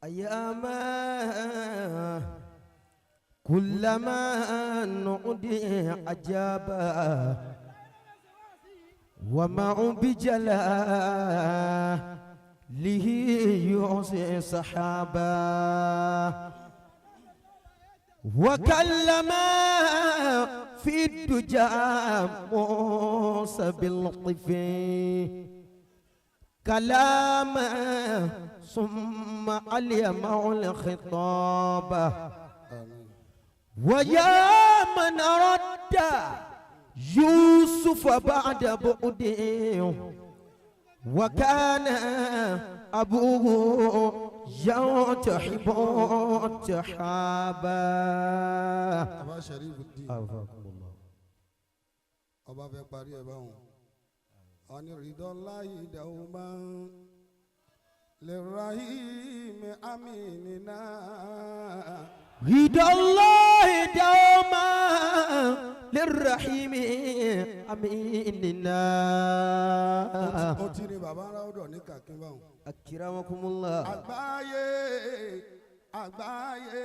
أياما كلما نعدي عجابا ومع بجلاله يعصي صحابا وكلم في الدجى موسى باللطف كلاما ثم علم الخطاب ويا من رد يوسف بعد بعده وكان أبوه يتحب التحابا. أبا شريف الدين أفاكم الله. أبا بيقاري أباهم أن رضا الله دوما للرحيم أميننا رضا الله دوما للرحيم أميننا. أتيني بابا راودو نيكا كيمباو أكرمكم الله. أغباية أغباية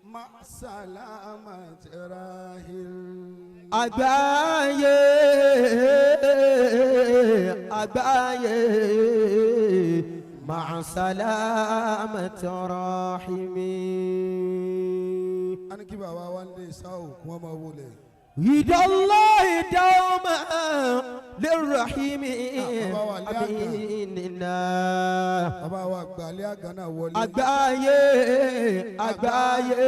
مع سلامة راهل أغباية أغباية مع سلامة راحمي. أنا كي بابا واني ساو وما بولي رضا الله دوما للرحيم أميننا. بابا وأغبالي أغانا ولي أغباية أغباية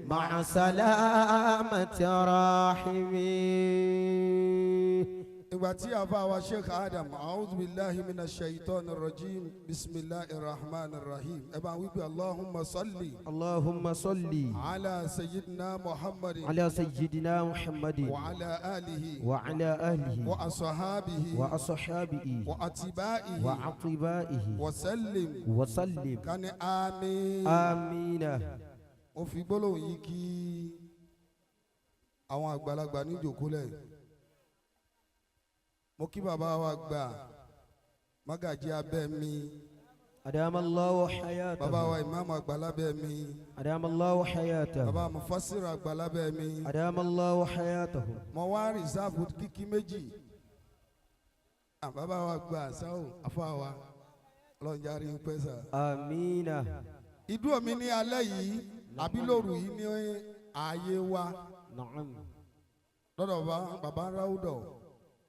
مع سلامة راحمي. إباتي أبا Sheikh Adam أعوذ بالله من الشيطان الرجيم بسم الله الرحمن الرحيم. أبا ويبي اللهم صلي اللهم صل على سيدنا محمد على سيدنا محمد وعلى آله وعلى آله وأصحابه وأصحابه وأتباعه وعقبائه وسلم وسلم. كان آمين آمين. وفي بلو يكي أوان أقبالك بني جوكولي موكي بابا وأقبا مغاجي أبمي أدام الله حياته. بابا وإمام أقبال بمي أدام الله حياته. بابا مفسر أقبال بمي أدام الله حياته. مواري زافوت كيكي مجي بابا وأقبا ساو أفاوا لون جاري بيسا آمين. ìdúró mi ní alẹ́ yìí àbí lóru yìí ní ààyè wa نعم. lọ́dọ̀ bàbá Raodo.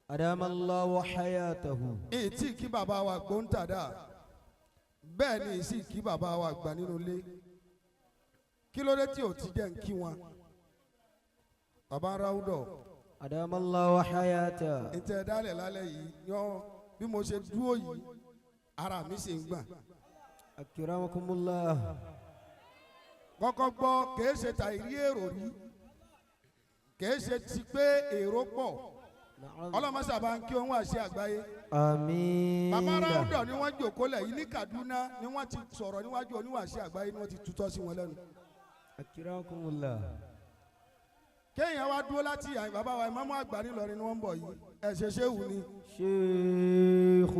أدام الله حياته. Ètí kí bàbá wa gbóǹtàdá bẹ́ẹ̀ ni èsì kí bàbá wa gbà nínú ilé kí ló dé tí ò ti jẹ́ ń kí wọn bàbá Raodo. أدام الله حياته. Ìtẹ̀ dálẹ̀ lálẹ́ yìí yan bí mo ṣe dúró yìí ara mi sì ń gbà. أكرمكم الله. Kọ́kọ́ gbọ́ kìí ṣe ta ìrí èrò rí kìí ṣe ti pé èrò pọ̀ ọlọ́mọṣà bá ń kí òun wá sí àgbáyé. آمين. Bàbá Raodo ni wọ́n jòkó lẹ̀ yìí ní Kaduna ni wọ́n ti sọ̀rọ̀ níwájú oníwàásí àgbáyé ni wọ́n ti tutọ́ sí wọn lẹ́nu. أكرمكم الله. Kéèyàn wá dúró láti àyìn bàbá wa ìmáàmù àgbà nílọrin ni wọ́n ń bọ̀ yìí ẹ̀ ṣe ṣéwù ni. شيخ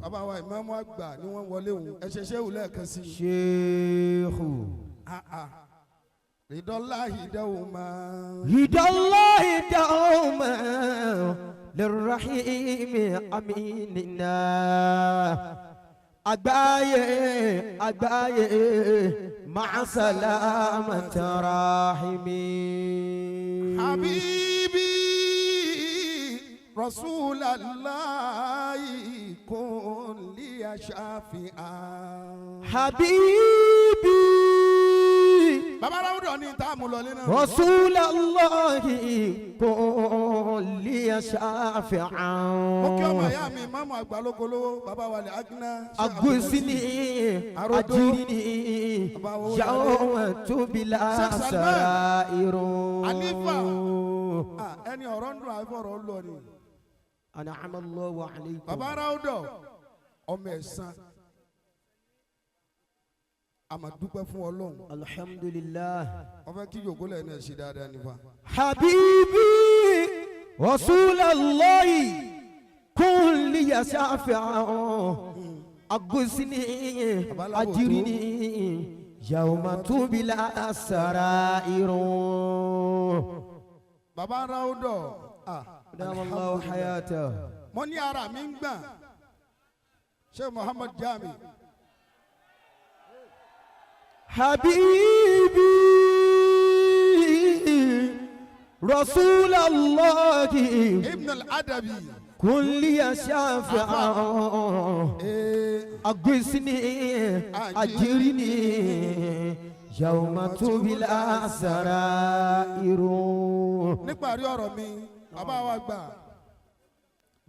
Bàbá wa ìmáàmù àgbà ni wọ́n wọlé òun ẹ̀ ṣe ṣéwù lẹ́ẹ̀kan sí i. شيخ Ridọ́láhì dawma. رضا الله دوما للرحيم أميننا. أغباية أغباية مع سلامة راحمي. Habibi Rasulallah kun liya shafi'an. حبيبي Bàbá Raodo ní ìta àmúlọlé náà. رسول الله كن لي شافعا. Mo kí ọmọ ìyá mi ìmáàmù àgbà lókolówó bàbá wa lè Agna. أغثني أجرني جوت بلا سائر. Alifa ẹni ọ̀rọ̀ ń dùn àìfọ̀rọ̀ ń lọ ni. أنعم الله عليكم. Bàbá Raodo ọmọ ẹ̀sán àmà dúpẹ́ fún Ọlọ́run. الحمد لله. Wọ́n fẹ́ kí yòókù lẹ́nu ẹ̀ ṣe dáadáa nípa. حبيبي رسول الله كن لي شافعا. أغثني أجرني يوم تبلى السرائر. Baba Raodo. دام الله حياته. Mo ní ara mi ń gbọ̀n. Sheikh Muhammad Jami. حبيبي رسول الله Ibn al-Adabi. كل يا شافع أغثني أجرني يوم تبلى السرائر. Níparí ọ̀rọ̀ mi, bàbá wa gbà.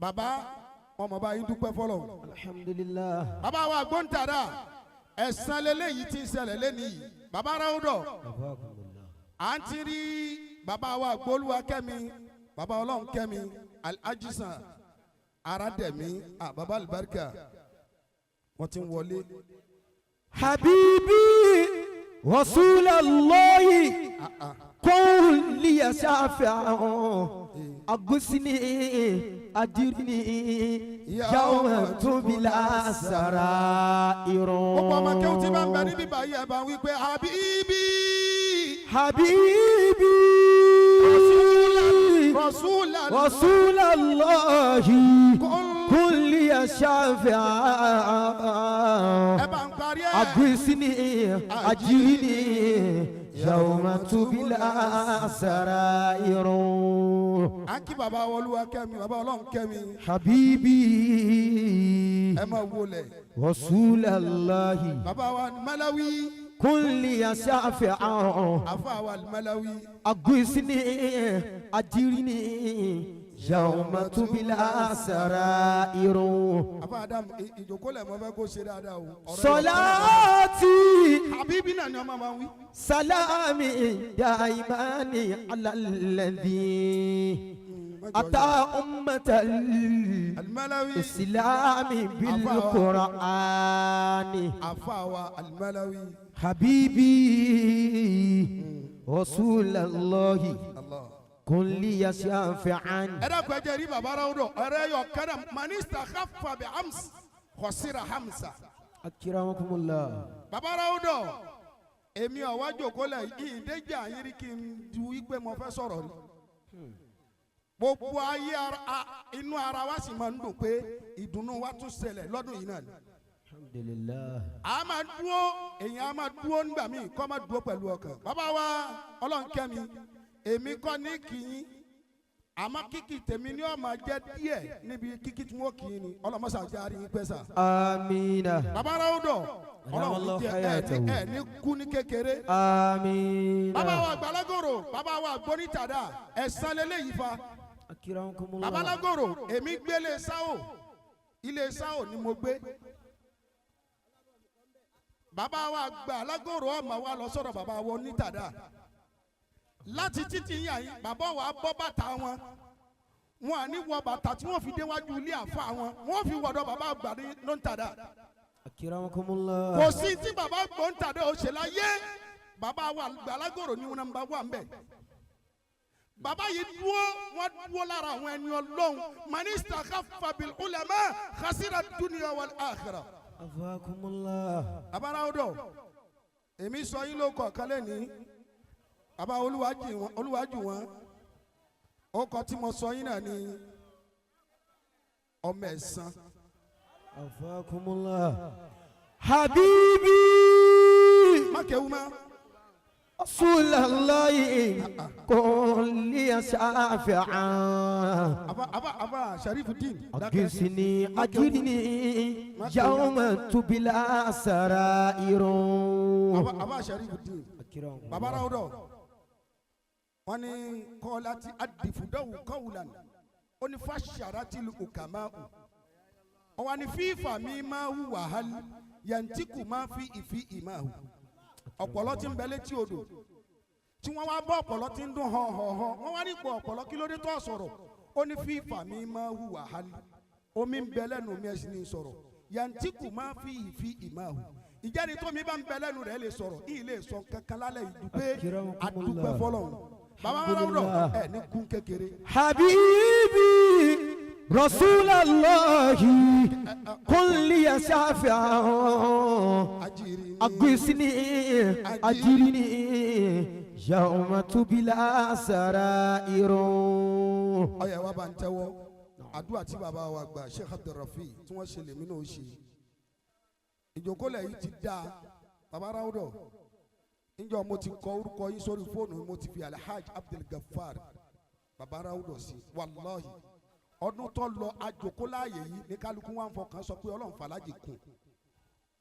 Bàbá wọn mọ̀ bá yín dúpẹ́ fọlọ́. Alhamdulillah. Bàbá wa gbóǹtàdá ẹ̀sán lélẹ́yìí tí ń ṣẹlẹ̀ lẹ́nìí. Bàbá Raodo. À ń ti rí bàbá wa gbólúwa kẹ́mi, bàbá ọlọ́run kẹ́mi, Al-Ajisan, Aradẹ̀mí, bàbá Alibarika, wọ́n ti ń wọlé. Habibi Rasulullah كل لي شافع أغثني أجرني يوم تبلى السرائر. Gbogbo ọmọ kí o ti bá ń bẹ níbí báyìí ẹ̀ bá ń wí pé Habibi. حبيبي رسول الله كل يا شافع أغثني أجرني يوم تبلى السرائر. Akí bàbá Olúwa kẹ́mi, bàbá Ọlọ́run kẹ́mi. حبيبي Ẹ máa wọlé. رسول الله Bàbá wa Malawi. كل يا شافع Àfa wa Malawi. أغثني أجرني يوم تبلى السرائر. Àfa Adam ìjókòólẹ̀ mọ́ fẹ́ kó ṣe dáadáa o. صلاتي Habibi náà ni ọmọ máa ń wí. سلامي دائما على الذي أتى أمة Al-Malawi. الإسلام بالقرآن. Àfa wa Al-Malawi. حبيبي رسول الله Allah. كل يا شافعا. Ẹ dákun ẹ jẹ́ rí bàbá Raodo ọ̀rẹ́ yọ kẹ́dà manista kafa bi hams khosira hamsa. أكرمكم الله. Bàbá Raodo èmi ọ̀wá jòkólẹ̀ yìí ìdẹ́jà yín rí kí n du wípé mo fẹ́ sọ̀rọ̀ rí. Gbogbo ayé inú ara wa sì máa ń dùn pé ìdùnnú wa tún ṣẹlẹ̀ lọ́dún yìí náà ni. الحمد لله. A máa dúró èèyàn a máa dúró nígbà míì kọ́ máa dúró pẹ̀lú ọkàn. Bàbá wa Ọlọ́nkẹ́mi èmi kọ́ ní kìíní àmọ́ kíkì tèmi ni ó máa jẹ́ díẹ̀ níbi kíkì tí wọ́n kì í ni ọlọ́mọṣà jẹ́ àárín yín pẹ́sà. آمين. Bàbá Raodo Ọlọ́run jẹ́ ẹ̀ ní kú ní kékeré. آمين. Bàbá wa Al-Agorowiy bàbá wa gbónítàdá ẹ̀sán lélẹ́yìí fa. أكرمكم Bàbá الله. Al-Agorowiy èmi gbélé sáwò ilé sáwò ni mo gbé. Bàbá wa Al-Agorowiy ọmọ wa lọ sọ̀rọ̀ bàbá wa onítàdá. Láti títí yàn yín bàbá wa bọ́ bàtà wọn à ní wọ bàtà tí wọ́n fi déwájú ilé àfa wọn wọ́n fi wọ̀dọ̀ bàbá àgbà ní lóńtàdá. أكرمكم الله. Kò sí tí bàbá gbóǹtàdá ò ṣe láyé bàbá wa Al-Agorowiy ní wọn nàmbà wà mbẹ. Bàbá yìí dúró wọn dúró lára àwọn ẹni Ọlọ́run manista kafa bil ulama khasira dunya wal akhirah. أفاكم الله. Bàbá Raodo èmi sọ yín ló kọ̀ọ̀kan lẹ́ni bàbá olúwájú wọn ó kọ tí mo sọ yín náà ní ọmọ ẹ̀sán. أفاكم الله. حبيبي Má kéwú má. رسول الله كل يا شافعا Aba Sharifuddin. أغثني أجرني يوم تبلى السرائر. Aba Sharifuddin. Bàbá Raodo wọ́n ní kọ́lá ti adifudawu kawulan ó ní fàṣàrà tí lu kàmáwù ó wà ní fífà mi máa hù wàhálì yantiku máa fi ìfi ìmáhù ọ̀pọ̀lọ́ tí ń bẹ létí odò tí wọ́n wá bọ́ ọ̀pọ̀lọ́ tí ń dún hàn wọ́n wá ní ipò ọ̀pọ̀lọ́ kí ló dé tó sọ̀rọ̀ ó ní fífà mi máa hù wàhálì omi ń bẹ lẹ́nu mi ẹ̀sìn ní sọ̀rọ̀ yantiku máa fi ìfi ìmáhù ìjáde tó mi bá ń bẹ lẹ́nu rẹ̀ lè sọ̀rọ̀ ìyí lè sọ kankan lálẹ́ ìdúpẹ́ àdúpẹ́ fọlọ́run. Bàbá Raodo ẹ̀ ní kún kékeré. حبيبي رسول الله قل لي شافعا أغثني أجرني يوم تبلى سرائر. ọyẹ wa bá ń tẹ́wọ́ àdúrà tí bàbá wa gbà Sheikh Abdul tí wọ́n ṣe lèmi náà ṣe ìjókòólẹ̀ yìí ti dáa bàbá Raodo níjọ́ mo ti kọ orúkọ yín sórí fóònù mo ti fi Alhaj Abdul Gafar bàbá Raodo sí wàláhì ọdún tó lọ àjòkóláyè yìí ní kálukú wa ń fọkàn sọ pé Ọlọ́run fàlájì kún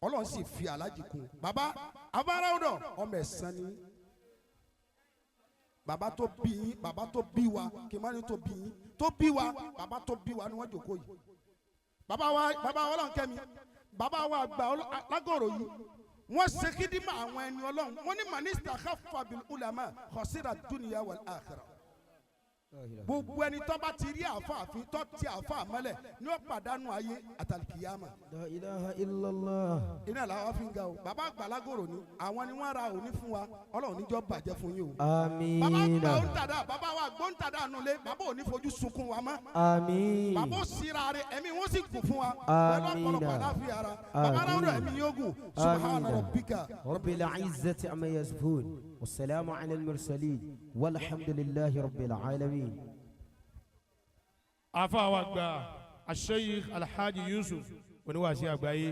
Ọlọ́run sì fi alájì kún bàbá Raodo ọmọ ẹ̀sán ni bàbá tó bí yín bàbá tó bí wa kì í má ní tó bí yín tó bí wa bàbá tó bí wa ni wọ́n jòkó yìí bàbá wa Ọlọ́run kẹ́mi bàbá wa àgbà Al-Agorowiy wọ́n ṣe kídìmọ̀ àwọn ẹni Ọlọ́run wọ́n ní manista khaffa bil ulama khasira dunya wal akhirah gbogbo ẹni tó bá ti rí àfààfin tó ti àfàà mọ́lẹ̀ ní ó pàdánù ayé àtàlìkìyàmà. La ilaha illallah. iná làwọn fi ń ga o bàbá àgbà Al-Agorowiy ni àwọn ni wọ́n ra òní fún wa Ọlọ́run níjọ́ bàjẹ́ fún yín o. àmín. bàbá àgbà òǹtàdá bàbá wa gbóǹtàdá nulẹ̀ bàbá ò ní fojú sunkún wa mọ́. àmín. bàbá ó sira rẹ̀ ẹ̀mí wọ́n sì kù fún wa. àmín. pẹ̀lú ọ̀pọ̀lọpọ̀ àláfíà ara bàbá Raodo ẹ̀mí yóò gùn subhana rabbika. rabbil izzati amma yasifun wassalamu ala al-mursalin walhamdulillahi rabbil alamin. afa wa gba Sheikh Alhaji Yussuf Oniwasi Agbaye